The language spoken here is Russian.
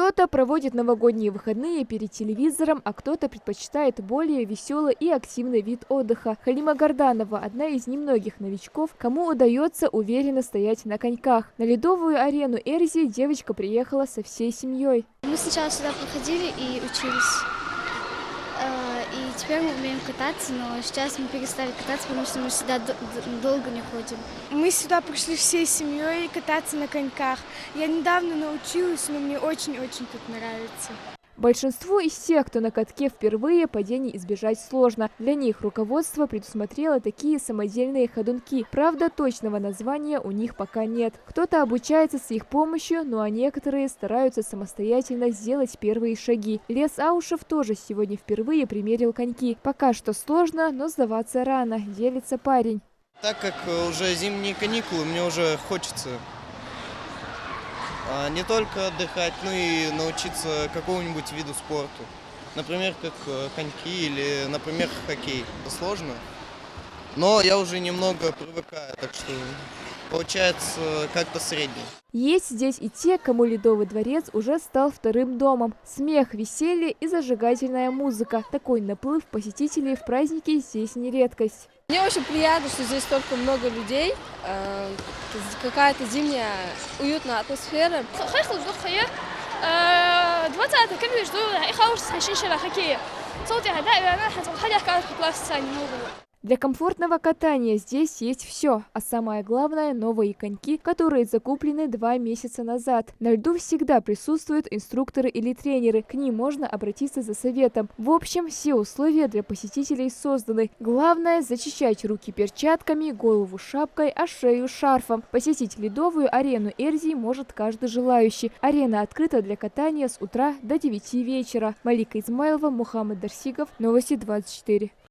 Кто-то проводит новогодние выходные перед телевизором, а кто-то предпочитает более веселый и активный вид отдыха. Халима Горданова – одна из немногих новичков, кому удается уверенно стоять на коньках. На ледовую арену Эрзи девочка приехала со всей семьей. Мы сначала сюда приходили и учились. И теперь мы умеем кататься, но сейчас мы перестали кататься, потому что мы сюда долго не ходим. Мы сюда пришли всей семьей кататься на коньках. Я недавно научилась, но мне очень-очень тут нравится. Большинству из тех, кто на катке впервые, падений избежать сложно. Для них руководство предусмотрело такие самодельные ходунки. Правда, точного названия у них пока нет. Кто-то обучается с их помощью, ну а некоторые стараются самостоятельно сделать первые шаги. Лес Аушев тоже сегодня впервые примерил коньки. Пока что сложно, но сдаваться рано, делится парень. Так как уже зимние каникулы, мне уже хочется не только отдыхать, но и научиться какому-нибудь виду спорту. Например, как коньки или, например, хоккей. Это сложно, но я уже немного привыкаю, так что получается как-то средний. Есть здесь и те, кому Ледовый дворец уже стал вторым домом. Смех, веселье и зажигательная музыка. Такой наплыв посетителей в праздники здесь не редкость. Мне очень приятно, что здесь столько много людей, какая-то зимняя уютная атмосфера. Для комфортного катания здесь есть все, а самое главное – новые коньки, которые закуплены 2 месяца назад. На льду всегда присутствуют инструкторы или тренеры, к ним можно обратиться за советом. В общем, все условия для посетителей созданы. Главное – зачищать руки перчатками, голову шапкой, а шею шарфом. Посетить ледовую арену Эрзи может каждый желающий. Арена открыта для катания с утра до 9 вечера. Малика Измайлова, Мухаммад Дарсигов, Новости 24.